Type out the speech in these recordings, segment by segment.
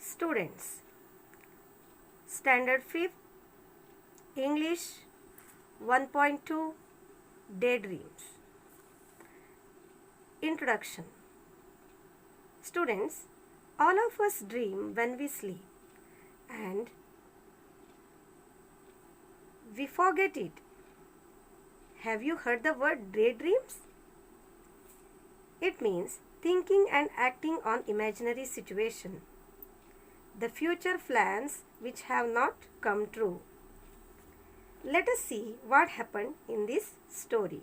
Students, Standard 5th, English 1.2, Daydreams. Introduction. Students, all of us dream when we sleep and we forget it. Have you heard the word daydreams? It means thinking and acting on imaginary situation, the future plans which have not come true. Let us see what happened in this story.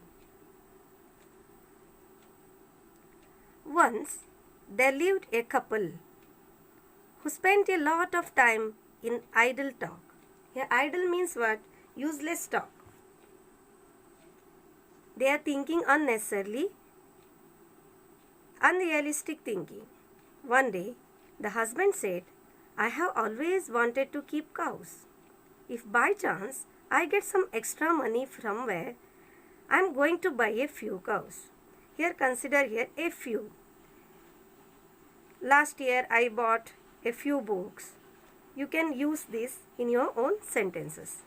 Once there lived a couple who spent a lot of time in idle talk. Here, idle means what? Useless talk. They are thinking unnecessarily, unrealistic thinking. One day, the husband said, I have always wanted to keep cows. If by chance I get some extra money from where, I am going to buy a few cows. Here consider here a few. Last year I bought a few books. You can use this in your own sentences.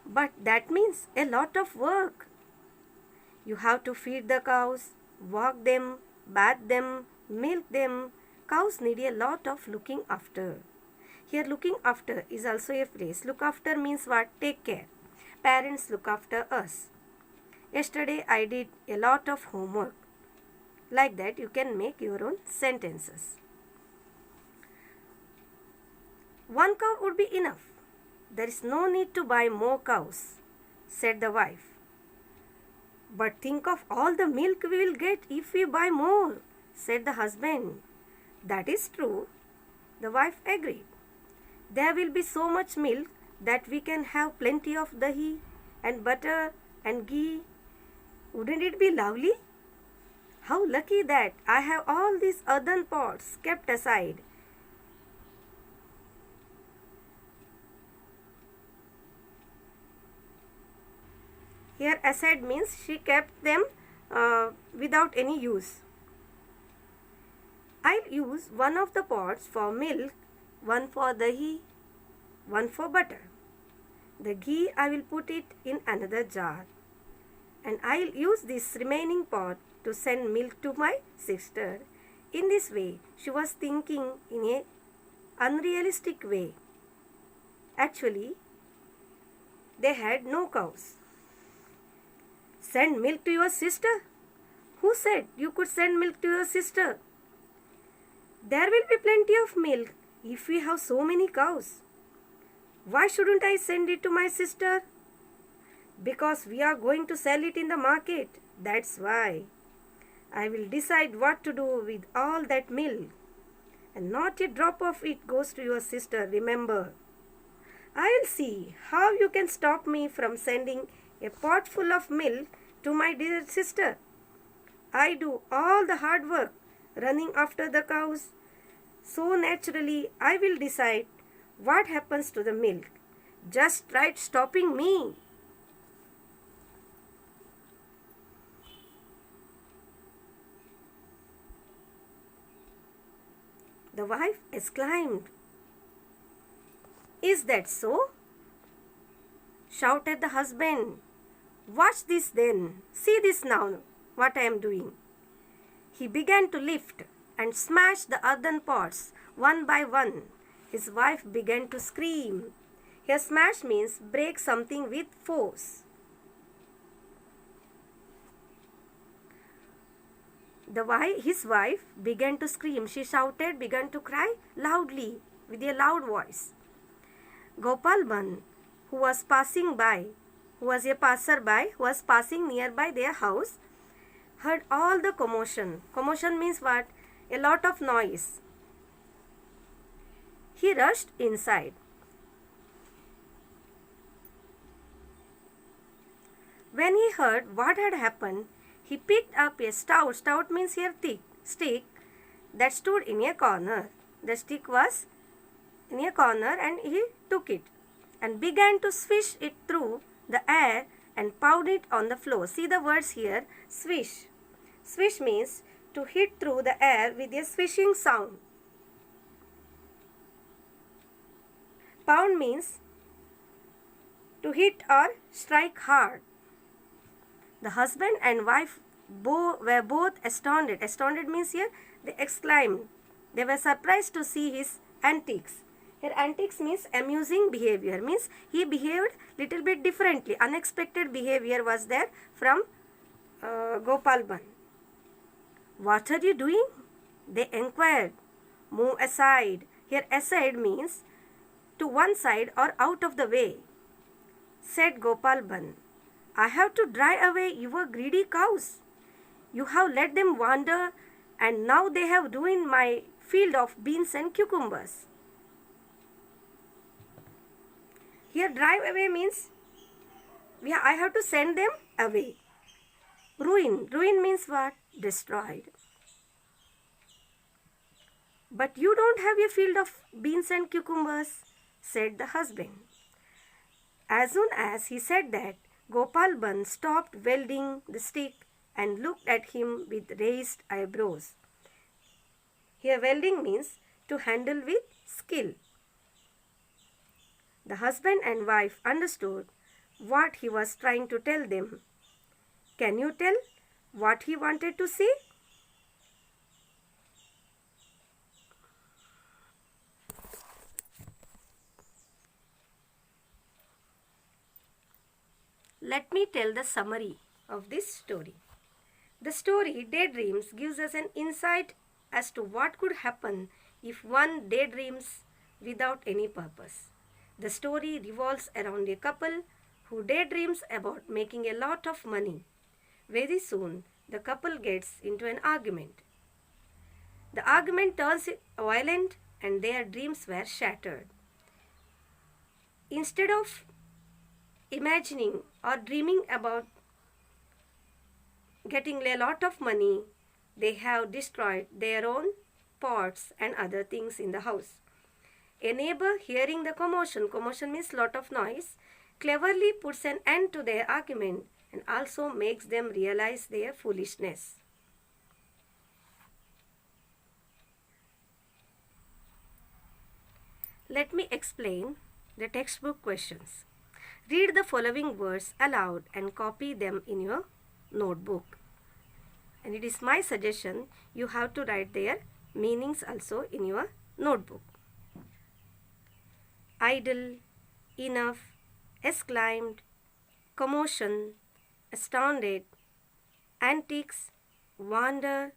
But that means a lot of work. You have to feed the cows, walk them, bath them, milk them. Cows need a lot of looking after. Here looking after is also a phrase. Look after means what? Take care. Parents look after us. Yesterday I did a lot of homework. Like that you can make your own sentences. One cow would be enough. There is no need to buy more cows, said the wife. But think of all the milk we will get if we buy more, said the husband. That is true, the wife agreed. There will be so much milk that we can have plenty of dahi and butter and ghee. Wouldn't it be lovely? How lucky that I have all these earthen pots kept aside. Here aside means she kept them without any use. I'll use one of the pots for milk, one for dahi, one for butter. The ghee I will put it in another jar. And I'll use this remaining pot to send milk to my sister. In this way, she was thinking in an unrealistic way. Actually, they had no cows. Send milk to your sister? Who said you could send milk to your sister? There will be plenty of milk if we have so many cows. Why shouldn't I send it to my sister? Because we are going to sell it in the market. That's why. I will decide what to do with all that milk. And not a drop of it goes to your sister, remember. I will see how you can stop me from sending a pot full of milk to my dear sister. I do all the hard work running after the cows. So naturally, I will decide what happens to the milk. Just try stopping me. The wife exclaimed, Is that so? Shouted the husband. Watch this then. See this now, what I am doing. He began to lift and smash the earthen pots one by one. His wife began to scream. Here smash means break something with force. His wife began to scream. She shouted, began to cry loudly with a loud voice. Gopal Bhan, who was passing by, who was a passerby, who was passing nearby their house, heard all the commotion. Commotion means what? A lot of noise. He rushed inside. When he heard what had happened, he picked up a stout means here thick, stick that stood in a corner. The stick was in a corner and he took it and began to swish it through the air and pound it on the floor. See the words here, swish. Swish means to hit through the air with a swishing sound. Pound means to hit or strike hard. The husband and wife were both astounded. Astounded means here they exclaimed. They were surprised to see his antics. Here antics means amusing behavior. Means he behaved little bit differently. Unexpected behavior was there from Gopal Bhan. What are you doing? They inquired. Move aside. Here aside means to one side or out of the way. Said Gopal Bhan, I have to drive away your greedy cows. You have let them wander and now they have ruined my field of beans and cucumbers. Here drive away means I have to send them away. Ruin. Ruin means what? Destroyed. But you don't have a field of beans and cucumbers, said the husband. As soon as he said that, Gopal Bhan stopped wielding the stick and looked at him with raised eyebrows. Here wielding means to handle with skill. The husband and wife understood what he was trying to tell them. Can you tell what he wanted to say? Let me tell the summary of this story. The story Daydreams gives us an insight as to what could happen if one daydreams without any purpose. The story revolves around a couple who daydreams about making a lot of money. Very soon, the couple gets into an argument. The argument turns violent and their dreams were shattered. Instead of imagining or dreaming about getting a lot of money, they have destroyed their own pots and other things in the house. A neighbor, hearing the commotion means lot of noise, cleverly puts an end to their argument and also makes them realize their foolishness. Let me explain the textbook questions. Read the following words aloud and copy them in your notebook. And it is my suggestion you have to write their meanings also in your notebook. Idle, enough, exclaimed, commotion, astounded, antics, wander,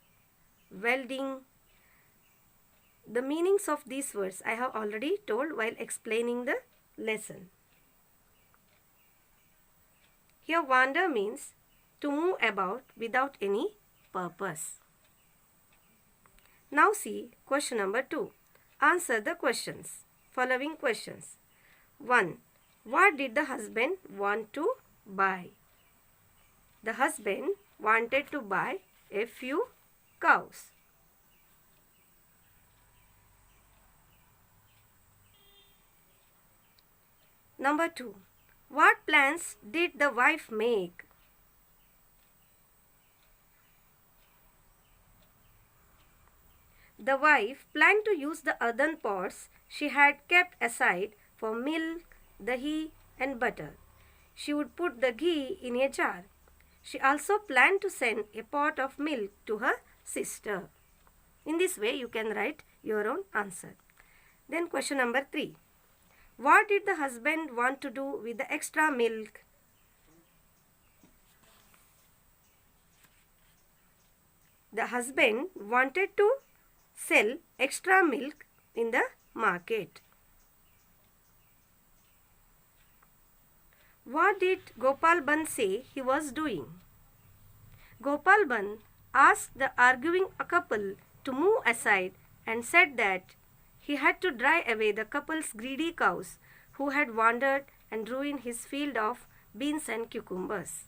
welding. The meanings of these words I have already told while explaining the lesson. Here wander means to move about without any purpose. Now see question number 2. Answer the questions. Following questions. 1. What did the husband want to buy? The husband wanted to buy a few cows. Number 2. What plans did the wife make? The wife planned to use the earthen pots she had kept aside for milk, dahi and butter. She would put the ghee in a jar. She also planned to send a pot of milk to her sister. In this way you can write your own answer. Then question number 3. What did the husband want to do with the extra milk? The husband wanted to sell extra milk in the market. What did Gopal Bhan say he was doing? Gopal Bhan asked the arguing couple to move aside and said that he had to drive away the couple's greedy cows who had wandered and ruined his field of beans and cucumbers.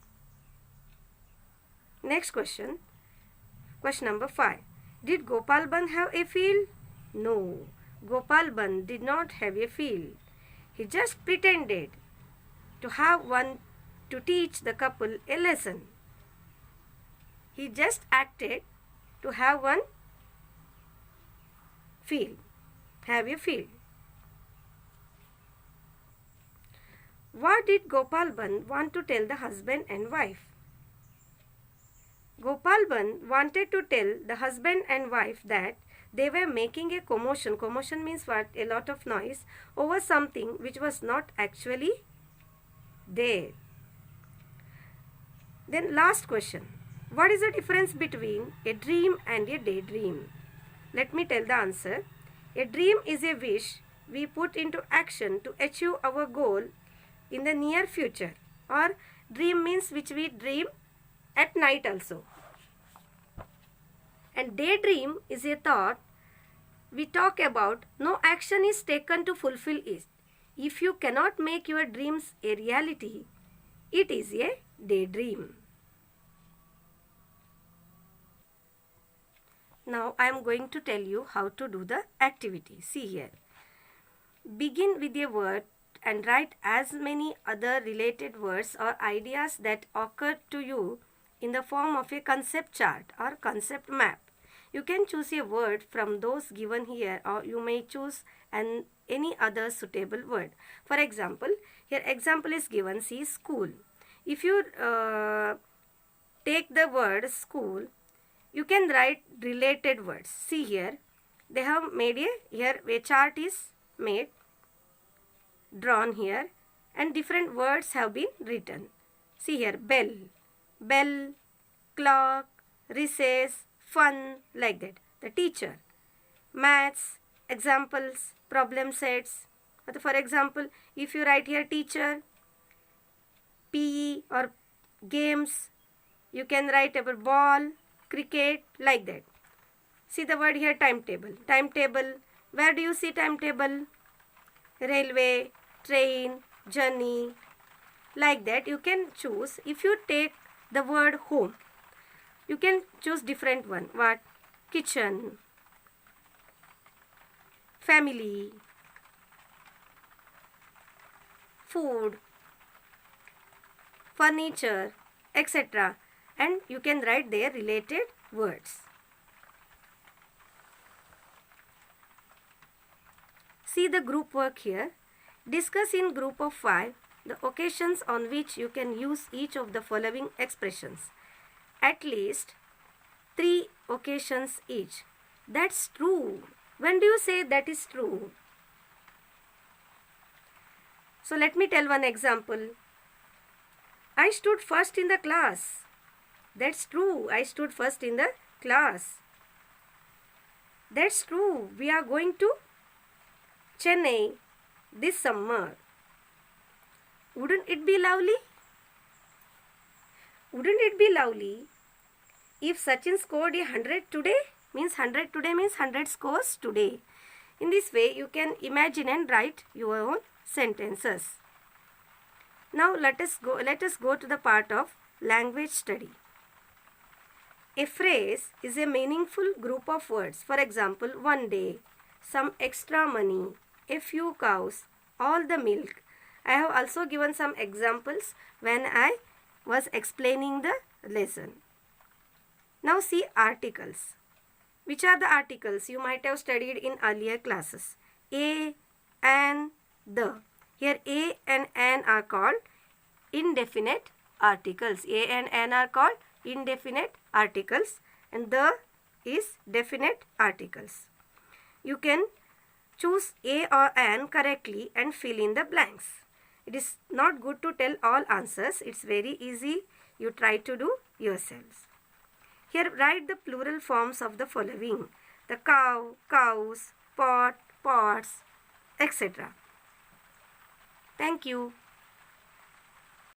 Next question. Question number 5. Did Gopal Bhan have a field? No, Gopal Bhan did not have a field. He just pretended to have one to teach the couple a lesson. He just acted to have one field. Have a field. What did Gopal Band want to tell the husband and wife? Gopal Band wanted to tell the husband and wife that they were making a commotion. Commotion means what? A lot of noise over something which was not actually there. Then last question. What is the difference between a dream and a daydream? Let me tell the answer. A dream is a wish we put into action to achieve our goal in the near future, or dream means which we dream at night also. And daydream is a thought we talk about, no action is taken to fulfill it. If you cannot make your dreams a reality, it is a daydream. Now I am going to tell you how to do the activity. See here. Begin with a word and write as many other related words or ideas that occur to you in the form of a concept chart or concept map. You can choose a word from those given here, or you may choose any other suitable word. For example, here example is given, see, school. If you take the word school, you can write related words. See here, they have made a chart is made, drawn here, and different words have been written. See here, bell, bell, clock, recess, fun, like that. The teacher, maths, examples, problem sets. For example, if you write here teacher, PE or games, you can write about ball, cricket, like that. See the word here, timetable. Timetable, where do you see timetable? Railway, train, journey, like that. You can choose. If you take the word home, you can choose different one. What? Kitchen, family, food, furniture, etc. And you can write their related words. See the group work here. Discuss in group of 5 the occasions on which you can use each of the following expressions. At least 3 occasions each. That's true. When do you say that is true? So let me tell one example. I stood first in the class. That's true. I stood first in the class. That's true. We are going to Chennai this summer. Wouldn't it be lovely? Wouldn't it be lovely if Sachin scored 100 today? Means 100 today means 100 scores today. In this way, you can imagine and write your own sentences. Now let us go to the part of language study. A phrase is a meaningful group of words. For example, one day, some extra money, a few cows, all the milk. I have also given some examples when I was explaining the lesson. Now see articles. Which are the articles you might have studied in earlier classes? A, and, the. Here A and an are called indefinite articles. A and an are called indefinite articles, and the is definite articles. You can choose A or an correctly and fill in the blanks. It is not good to tell all answers. It's very easy. You try to do yourselves. Here write the plural forms of the following: the cow, cows, pot, pots, etc. Thank you.